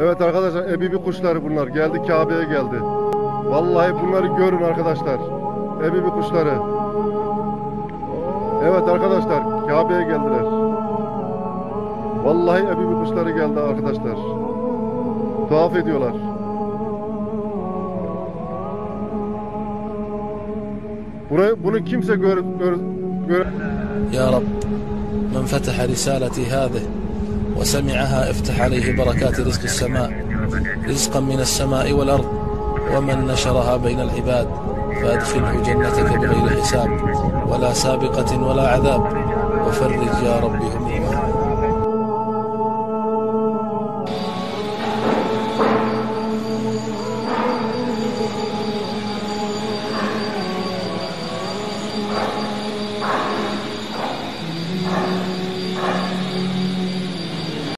Evet arkadaşlar, ebibi kuşları bunlar. Geldi, Kabe'ye geldi. Vallahi bunları görün arkadaşlar. Ebibi kuşları. Evet arkadaşlar, Kabe'ye geldiler. Vallahi ebibi kuşları geldi arkadaşlar. Tuhaf ediyorlar. Bunu kimse gör. يا رب من فتح رسالتي هذه وسمعها افتح عليه بركات رزق السماء، رزقا من السماء والأرض، ومن نشرها بين العباد فأدخله جنتك بغير حساب ولا سابقة ولا عذاب، وفرج يا رب همومه.